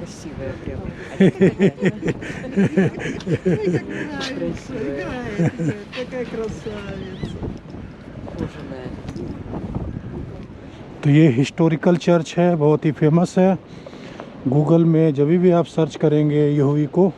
красивая прям. А что такая? Ой, как нравится, Красивая. играет, такая красавица. Кожаная. तो ये historical church है, बहुत ही फेमस है। गूगल में जब भी आप सर्च करेंगे यहोवी को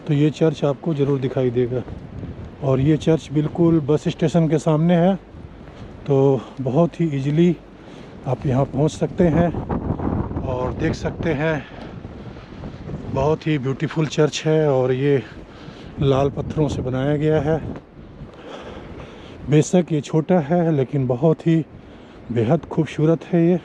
तो ये चर्च आपको ज़रूर दिखाई देगा। और ये चर्च बिल्कुल बस स्टेशन के सामने है, तो बहुत ही इजीली आप यहाँ पहुँच सकते हैं और देख सकते हैं। बहुत ही ब्यूटीफुल चर्च है और ये लाल पत्थरों से बनाया गया है। बेशक ये छोटा है लेकिन बहुत ही बेहद खूबसूरत है ये।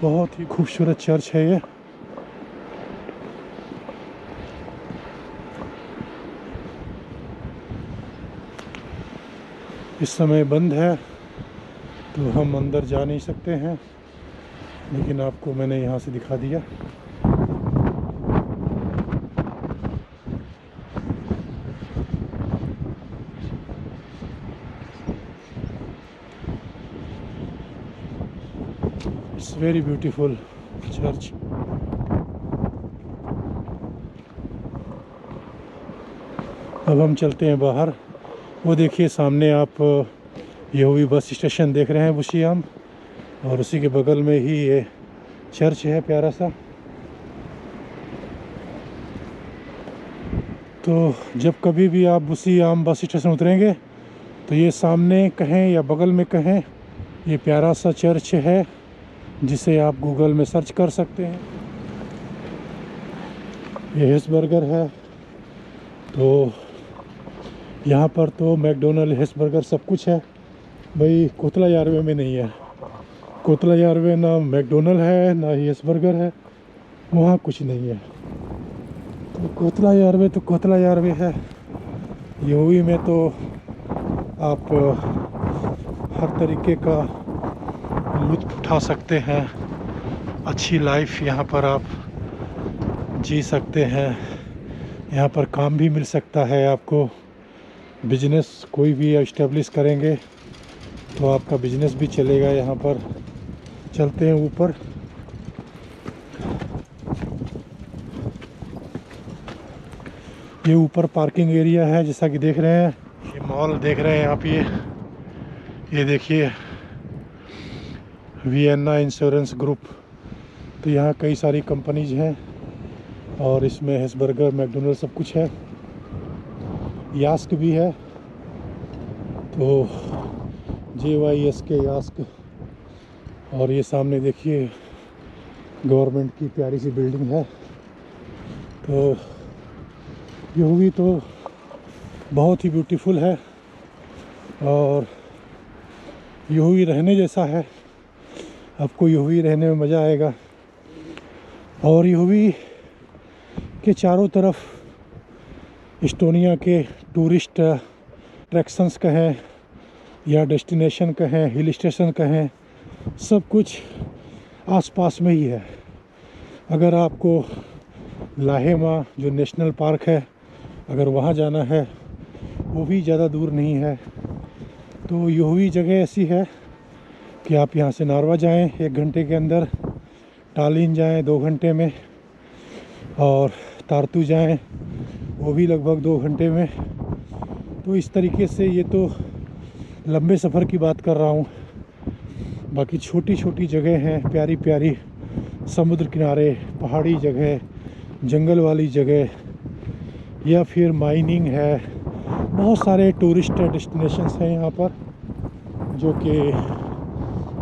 बहुत ही खूबसूरत चर्च है ये। इस समय बंद है तो हम अंदर जा नहीं सकते हैं, लेकिन आपको मैंने यहाँ से दिखा दिया। It's very beautiful church. अब हम चलते हैं बाहर। वो देखिए सामने आप यहोवी बस स्टेशन देख रहे हैं बुशियाम, और उसी के बगल में ही ये चर्च है प्यारा सा। तो जब कभी भी आप बुशियाम बस स्टेशन उतरेंगे तो ये सामने कहें या बगल में कहें, ये प्यारा सा चर्च है जिसे आप गूगल में सर्च कर सकते हैं। ये हेसबर्गर है, तो यहाँ पर तो मैकडोनल्ड हेसबर्गर सब कुछ है भाई। कोतला यारवे में नहीं है। कोतला यारवे ना मैकडोनल्ड है ना ही हेसबर्गर है, वहाँ कुछ नहीं है। तो कोतला यारवे है। यहोवी में तो आप हर तरीके का लुत्फ़ उठा सकते हैं। अच्छी लाइफ यहाँ पर आप जी सकते हैं। यहाँ पर काम भी मिल सकता है आपको। बिजनेस कोई भी इस्टेब्लिश करेंगे तो आपका बिजनेस भी चलेगा यहाँ पर। चलते हैं ऊपर। ये ऊपर पार्किंग एरिया है जैसा कि देख रहे हैं। ये मॉल देख रहे हैं आप। ये देखिए वियना इंश्योरेंस ग्रुप। तो यहाँ कई सारी कंपनीज हैं और इसमें हेसबर्गर मैकडोनल्ड सब कुछ है। यास्क भी है, तो JYSK यास्क। और ये सामने देखिए गवर्नमेंट की प्यारी सी बिल्डिंग है। तो यहोवी तो बहुत ही ब्यूटीफुल है और यहोवी रहने जैसा है। आपको यहोवी रहने में मज़ा आएगा। और यहोवी के चारों तरफ इस्टोनिया के टूरिस्ट अट्रैक्शंस कहें या डेस्टिनेशन कहें, हिल स्टेशन कहें, सब कुछ आसपास में ही है। अगर आपको लाहेमा जो नेशनल पार्क है, अगर वहाँ जाना है, वो भी ज़्यादा दूर नहीं है। तो यहोवी जगह ऐसी है कि आप यहाँ से नारवा जाएं 1 घंटे के अंदर, टालिन जाएं 2 घंटे में, और तारतू जाएं वो भी लगभग 2 घंटे में। तो इस तरीके से ये तो लंबे सफ़र की बात कर रहा हूँ। बाकी छोटी छोटी जगह हैं प्यारी प्यारी, समुद्र किनारे, पहाड़ी जगह, जंगल वाली जगह, या फिर माइनिंग है। बहुत सारे टूरिस्ट डेस्टिनेशंस हैं यहाँ पर जो कि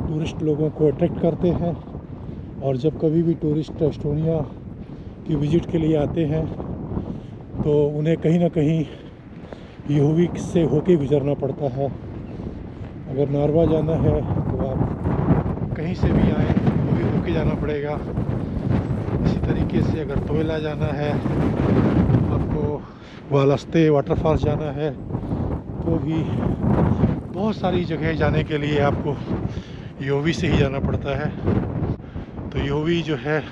टूरिस्ट लोगों को अट्रैक्ट करते हैं। और जब कभी भी टूरिस्ट एस्टोनिया की विज़िट के लिए आते हैं तो उन्हें कहीं ना कहीं यहोवी से होके गुजरना पड़ता है। अगर नारवा जाना है तो आप कहीं से भी आए तो भी होके जाना पड़ेगा। इसी तरीके से अगर तोयला जाना है, आपको वालस्ते वाटरफॉल्स जाना है, तो भी बहुत सारी जगह जाने के लिए आपको यहोवी से ही जाना पड़ता है। तो यहोवी जो है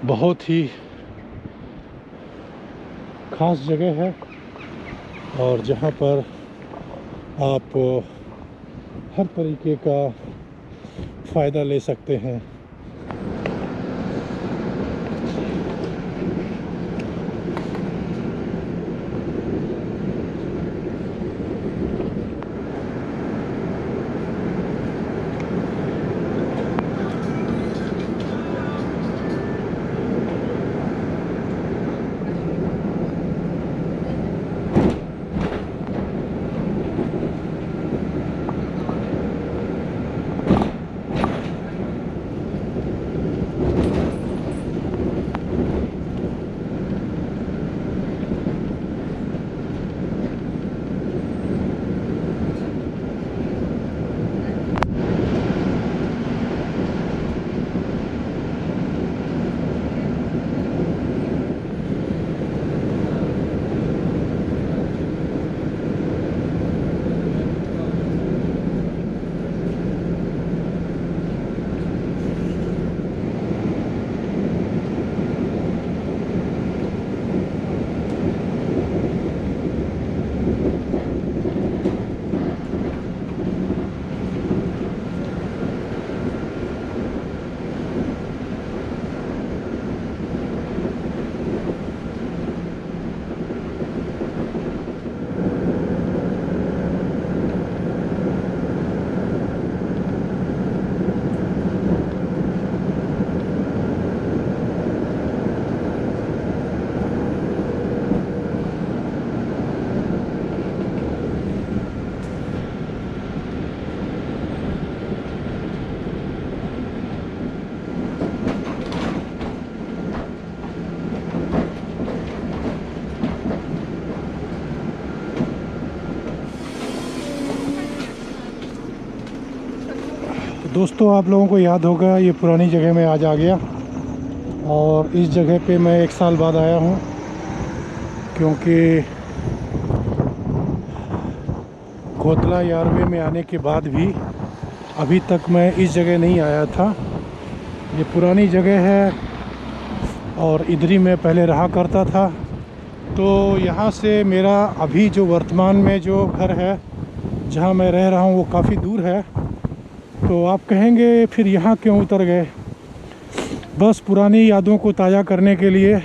बहुत ही ख़ास जगह है और जहाँ पर आप हर तरीके का फ़ायदा ले सकते हैं। दोस्तों, आप लोगों को याद होगा ये पुरानी जगह में आज आ गया और इस जगह पे मैं 1 साल बाद आया हूँ, क्योंकि कोतला यारवे में आने के बाद भी अभी तक मैं इस जगह नहीं आया था। ये पुरानी जगह है और इधर ही मैं पहले रहा करता था। तो यहाँ से मेरा अभी जो वर्तमान में जो घर है जहाँ मैं रह रहा हूँ वो काफ़ी दूर है। तो आप कहेंगे फिर यहाँ क्यों उतर गए? बस पुरानी यादों को ताज़ा करने के लिए।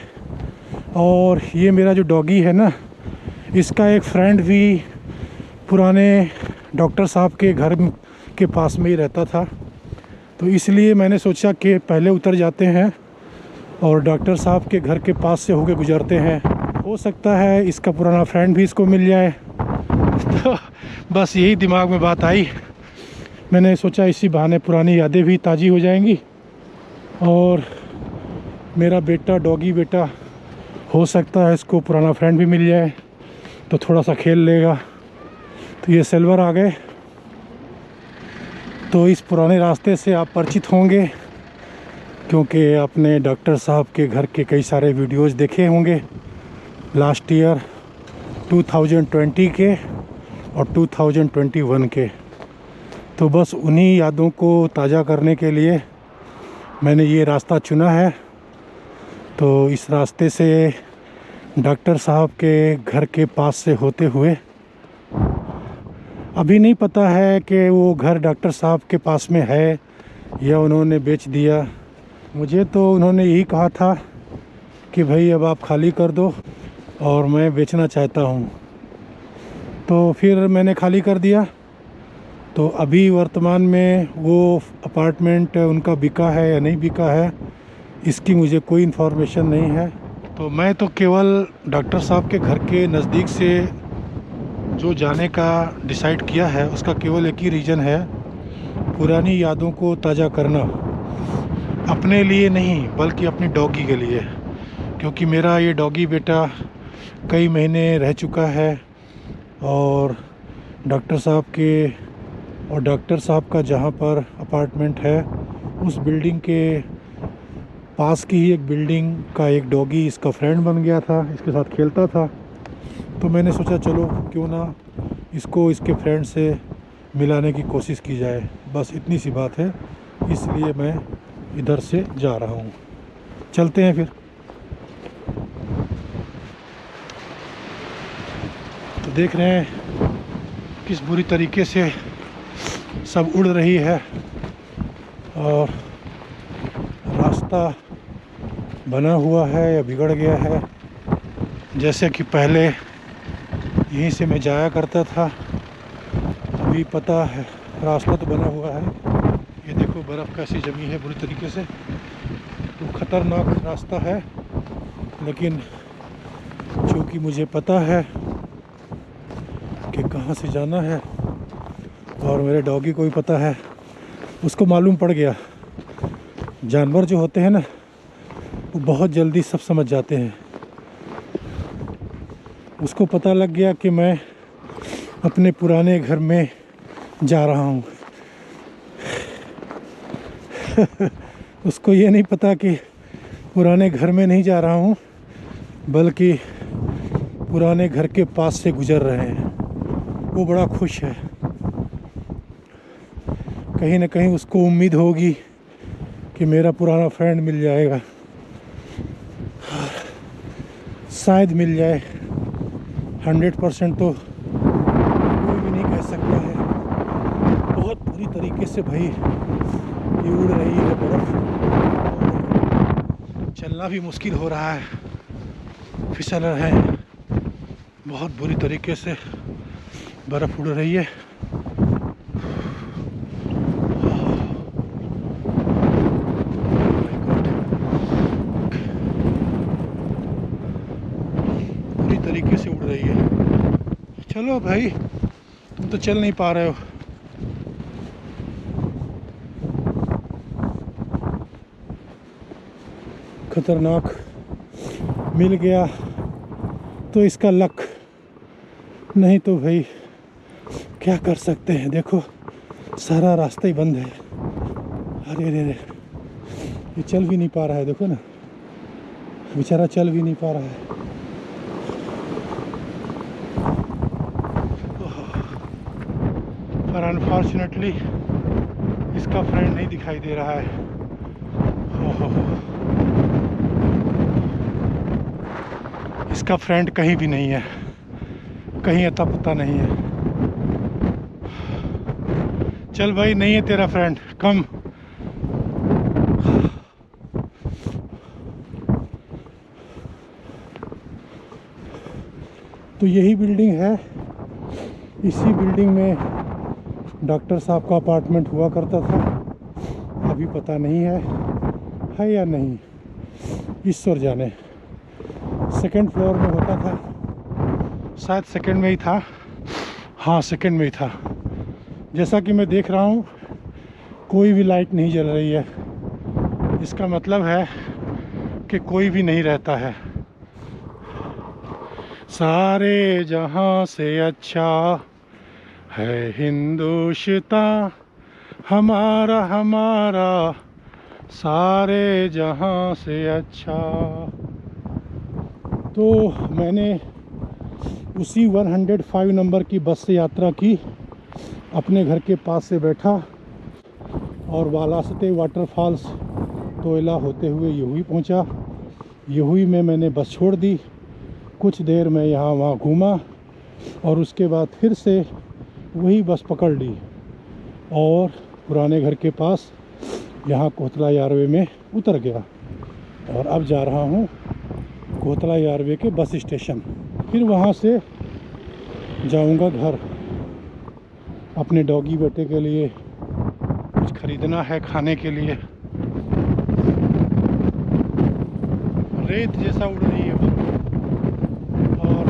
और ये मेरा जो डॉगी है ना, इसका एक फ्रेंड भी पुराने डॉक्टर साहब के घर के पास में ही रहता था, तो इसलिए मैंने सोचा कि पहले उतर जाते हैं और डॉक्टर साहब के घर के पास से होके गुजरते हैं। हो सकता है इसका पुराना फ्रेंड भी इसको मिल जाए। तो बस यही दिमाग में बात आई। मैंने सोचा इसी बहाने पुरानी यादें भी ताज़ी हो जाएंगी और मेरा बेटा, डॉगी बेटा, हो सकता है इसको पुराना फ्रेंड भी मिल जाए तो थोड़ा सा खेल लेगा। तो ये सिल्वर आ गए। तो इस पुराने रास्ते से आप परिचित होंगे क्योंकि आपने डॉक्टर साहब के घर के कई सारे वीडियोस देखे होंगे लास्ट ईयर 2020 के और 2021 के। तो बस उन्हीं यादों को ताज़ा करने के लिए मैंने ये रास्ता चुना है। तो इस रास्ते से डॉक्टर साहब के घर के पास से होते हुए, अभी नहीं पता है कि वो घर डॉक्टर साहब के पास में है या उन्होंने बेच दिया। मुझे तो उन्होंने यही कहा था कि भाई अब आप खाली कर दो और मैं बेचना चाहता हूँ। तो फिर मैंने खाली कर दिया। तो अभी वर्तमान में वो अपार्टमेंट उनका बिका है या नहीं बिका है, इसकी मुझे कोई इन्फॉर्मेशन नहीं है। तो मैं तो केवल डॉक्टर साहब के घर के नज़दीक से जो जाने का डिसाइड किया है उसका केवल एक ही रीज़न है, पुरानी यादों को ताज़ा करना। अपने लिए नहीं बल्कि अपनी डॉगी के लिए, क्योंकि मेरा ये डॉगी बेटा कई महीने रह चुका है और डॉक्टर साहब के और डॉक्टर साहब का जहाँ पर अपार्टमेंट है उस बिल्डिंग के पास की ही एक बिल्डिंग का एक डॉगी इसका फ्रेंड बन गया था, इसके साथ खेलता था। तो मैंने सोचा चलो क्यों ना इसको इसके फ्रेंड से मिलाने की कोशिश की जाए। बस इतनी सी बात है, इसलिए मैं इधर से जा रहा हूँ। चलते हैं फिर। देख रहे हैं किस बुरी तरीके से सब उड़ रही है और रास्ता बना हुआ है या बिगड़ गया है। जैसे कि पहले यहीं से मैं जाया करता था, अभी पता है रास्ता तो बना हुआ है। ये देखो बर्फ़ कैसी जमी है बुरी तरीके से, तो ख़तरनाक रास्ता है। लेकिन चूँकि मुझे पता है कि कहाँ से जाना है और मेरे डॉगी को भी पता है, उसको मालूम पड़ गया। जानवर जो होते हैं ना, वो बहुत जल्दी सब समझ जाते हैं। उसको पता लग गया कि मैं अपने पुराने घर में जा रहा हूँ। उसको ये नहीं पता कि पुराने घर में नहीं जा रहा हूँ, बल्कि पुराने घर के पास से गुजर रहे हैं। वो बड़ा खुश है। कहीं ना कहीं उसको उम्मीद होगी कि मेरा पुराना फ्रेंड मिल जाएगा, शायद मिल जाए। 100% तो कोई भी नहीं कह सकता है। बहुत बुरी तरीके से भाई ये उड़ रही है बर्फ़, चलना भी मुश्किल हो रहा है, फिसल रहे हैं। बहुत बुरी तरीके से बर्फ़ उड़ रही है। बुरी तरीके से उड़ रही है। चलो भाई, तुम तो चल नहीं पा रहे हो। खतरनाक मिल गया तो इसका लक, नहीं तो भाई क्या कर सकते हैं। देखो सारा रास्ता ही बंद है। अरे अरे अरे, ये चल भी नहीं पा रहा है। देखो ना, बेचारा चल भी नहीं पा रहा है। पर अनफॉर्चुनेटली इसका फ्रेंड नहीं दिखाई दे रहा है। इसका फ्रेंड कहीं भी नहीं है, कहीं अता पता नहीं है। चल भाई, नहीं है तेरा फ्रेंड, कम। तो यही बिल्डिंग है। इसी बिल्डिंग में डॉक्टर साहब का अपार्टमेंट हुआ करता था। अभी पता नहीं है या नहीं, ईश्वर जाने। सेकंड फ्लोर में होता था, शायद सेकंड में ही था। हाँ, सेकंड में ही था। जैसा कि मैं देख रहा हूँ कोई भी लाइट नहीं जल रही है। इसका मतलब है कि कोई भी नहीं रहता है। सारे जहां से अच्छा है हिंदुस्तान हमारा हमारा, सारे जहां से अच्छा। तो मैंने उसी 105 नंबर की बस से यात्रा की। अपने घर के पास से बैठा और वालासते वाटरफॉल्स तोयला होते हुए यहुई पहुंचा। यहुई में मैंने बस छोड़ दी। कुछ देर मैं यहाँ वहाँ घूमा और उसके बाद फिर से वही बस पकड़ ली और पुराने घर के पास यहाँ कोतला यारवे में उतर गया। और अब जा रहा हूँ कोतला यारवे के बस स्टेशन। फिर वहाँ से जाऊँगा घर। अपने डॉगी बेटे के लिए कुछ ख़रीदना है खाने के लिए। रेत जैसा उड़ रही है और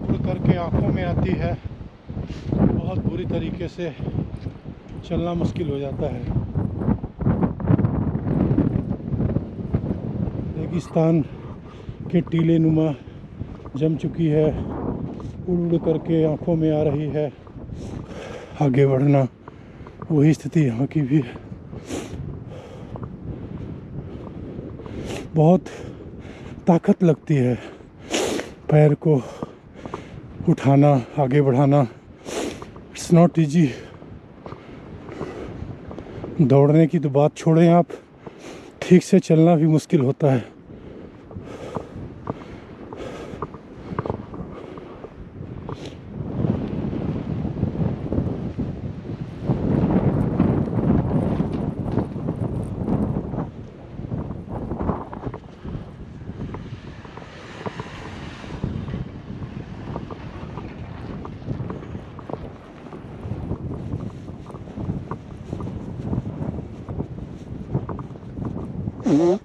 उड़ करके आँखों में आती है। बहुत बुरी तरीके से चलना मुश्किल हो जाता है। रेगिस्तान के टीले नुमा जम चुकी है, उड़ उड़ करके आँखों में आ रही है। आगे बढ़ना, वही स्थिति यहाँ की भी है। बहुत ताकत लगती है पैर को उठाना, आगे बढ़ाना। It's not easy. दौड़ने की तो बात छोड़ें आप, ठीक से चलना भी मुश्किल होता है। है